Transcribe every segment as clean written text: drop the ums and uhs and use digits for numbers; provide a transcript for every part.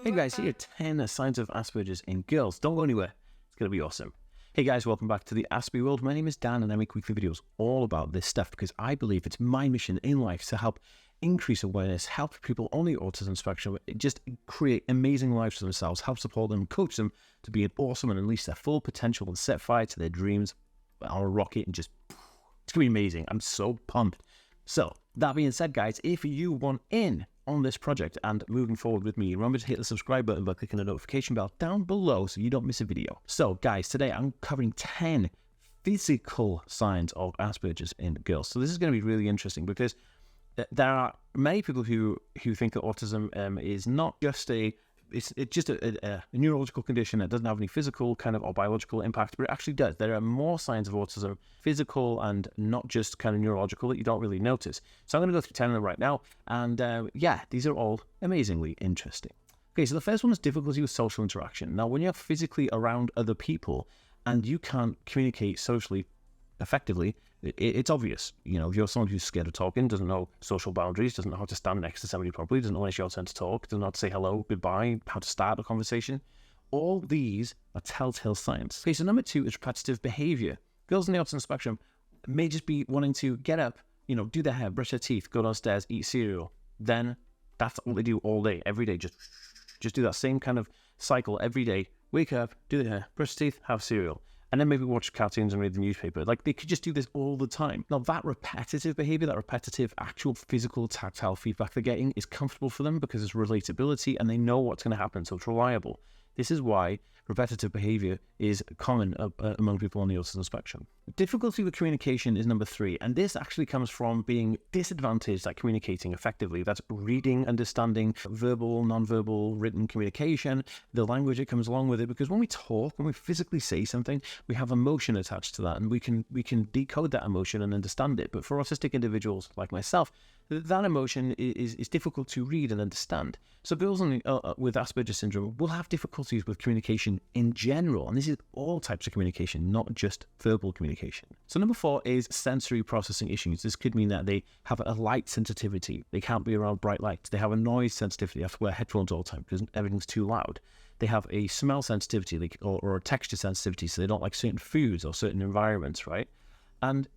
Hey guys, here are 10 signs of Asperger's in girls. Don't go anywhere. It's going to be awesome. Hey guys, welcome back to the Asperger world. My name is Dan and I make weekly videos all about this stuff because I believe it's my mission in life to help increase awareness, help people on the autism spectrum just create amazing lives for themselves, help support them, coach them to be awesome and unleash their full potential and set fire to their dreams on a rocket and just, it's going to be amazing. I'm so pumped. So, that being said, guys, if you want in on this project and moving forward with me, remember to hit the subscribe button by clicking the notification bell down below so you don't miss a video. So, guys, today I'm covering 10 physical signs of Asperger's in girls. So this is going to be really interesting because there are many people who think that autism is not just it's just a neurological condition that doesn't have any physical kind of or biological impact, but it actually does. There are more signs of autism, physical and not just kind of neurological, that you don't really notice. So I'm going to go through 10 of them right now, and yeah, these are all amazingly interesting. Okay, so the first one is difficulty with social interaction. Now, when you're physically around other people and you can't communicate socially effectively, it's obvious. You know, if you're someone who's scared of talking, doesn't know social boundaries, doesn't know how to stand next to somebody properly, doesn't know when it's your turn to talk, doesn't know how to say hello, goodbye, how to start a conversation, all these are telltale signs. Okay, so number 2 is repetitive behavior. Girls on the autism spectrum may just be wanting to get up, you know, do their hair, brush their teeth, go downstairs, eat cereal. Then that's all they do all day, every day. Just do that same kind of cycle every day. Wake up, do their hair, brush their teeth, have cereal. And then maybe watch cartoons and read the newspaper. Like, they could just do this all the time. Now, that repetitive behavior, that repetitive actual physical tactile feedback they're getting is comfortable for them because it's relatability and they know what's going to happen, so it's reliable. This is why repetitive behavior is common among people on the autism spectrum. Difficulty with communication is number 3, and this actually comes from being disadvantaged at communicating effectively. That's reading, understanding, verbal, non-verbal, written communication, the language that comes along with it, because when we talk, when we physically say something, we have emotion attached to that, and we can decode that emotion and understand it. But for autistic individuals like myself, that emotion is difficult to read and understand. So girls with Asperger syndrome will have difficulties with communication in general, and this is all types of communication, not just verbal communication. So number 4 is sensory processing issues. This could mean that they have a light sensitivity. They can't be around bright lights. They have a noise sensitivity. They have to wear headphones all the time because everything's too loud. They have a smell sensitivity or a texture sensitivity, so they don't like certain foods or certain environments, right? And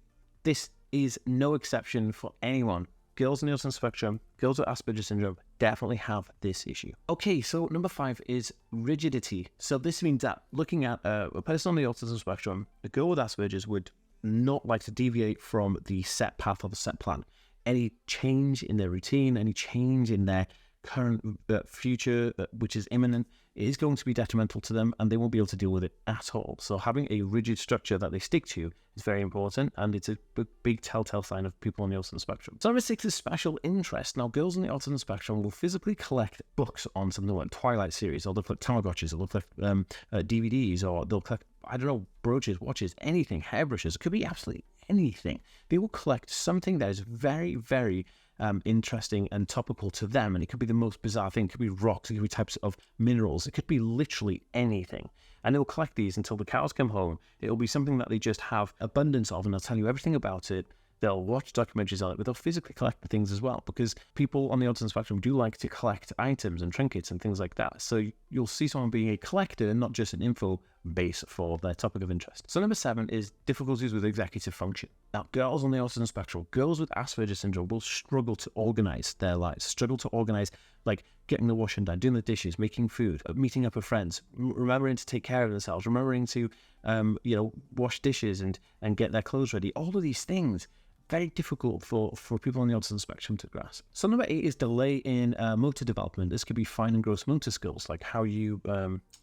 this is no exception for anyone. Girls on the autism spectrum, girls with Asperger syndrome definitely have this issue. Okay, so number 5 is rigidity. So this means that looking at a person on the autism spectrum, a girl with Asperger's would not like to deviate from the set path or the set plan. Any change in their routine, any change in their current future, which is imminent, is going to be detrimental to them and they won't be able to deal with it at all. So having a rigid structure that they stick to is very important, and it's a big telltale sign of people on the autism spectrum. So number 6 is special interest. Now, girls on the autism spectrum will physically collect books on something like Twilight series, or they'll collect Tamagotchis, or they'll collect DVDs, or they'll collect, I don't know, brooches, watches, anything, hairbrushes. It could be absolutely anything. They will collect something that is very, very interesting and topical to them, and it could be the most bizarre thing. It could be rocks, it could be types of minerals, it could be literally anything, and they'll collect these until the cows come home. It'll be something that they just have abundance of, and they'll tell you everything about it. They'll watch documentaries on it, but they'll physically collect the things as well, because people on the autism spectrum do like to collect items and trinkets and things like that. So you'll see someone being a collector and not just an info base for their topic of interest. So number 7 is difficulties with executive function. Now, girls on the autism spectrum, girls with Asperger syndrome will struggle to organize their lives, struggle to organize, like getting the washing done, doing the dishes, making food, meeting up with friends, remembering to take care of themselves, remembering to, wash dishes and get their clothes ready. All of these things, very difficult for people on the autism spectrum to grasp. So number 8 is delay in motor development. This could be fine and gross motor skills, like how you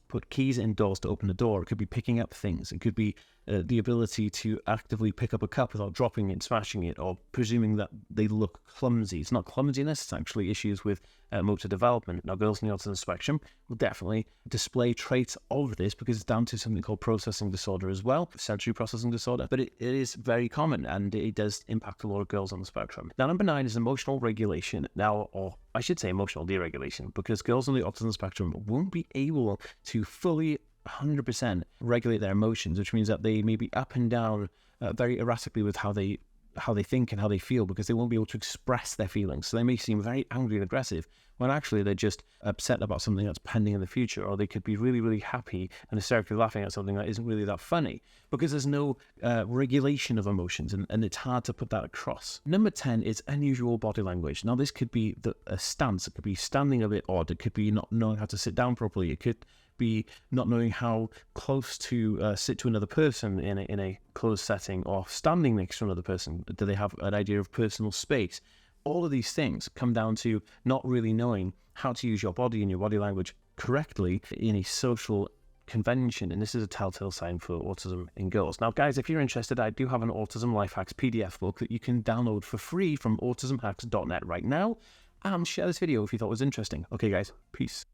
put keys in doors to open a door. It could be picking up things. It could be the ability to actively pick up a cup without dropping it, smashing it, or presuming that they look clumsy. It's not clumsiness, it's actually issues with motor development. Now, girls on the autism spectrum will definitely display traits of this because it's down to something called processing disorder as well, sensory processing disorder, but it is very common and it does impact a lot of girls on the spectrum. Now, number 9 is emotional regulation. Now, or I should say emotional deregulation, because girls on the autism spectrum won't be able to fully 100% regulate their emotions, which means that they may be up and down very erratically with how they think and how they feel, because they won't be able to express their feelings. So they may seem very angry and aggressive when actually they're just upset about something that's pending in the future, or they could be really, really happy and hysterically laughing at something that isn't really that funny, because there's no regulation of emotions, and it's hard to put that across. Number 10 is unusual body language. Now, this could be a stance. It could be standing a bit odd. It could be not knowing how to sit down properly. It could be not knowing how close to sit to another person in a closed setting, or standing next to another person. Do they have an idea of personal space? All of these things come down to not really knowing how to use your body and your body language correctly in a social convention, and this is a telltale sign for autism in girls. Now, guys, if you're interested, I do have an Autism Life Hacks PDF book that you can download for free from autismhacks.net right now, and share this video if you thought it was interesting. Okay, guys, peace.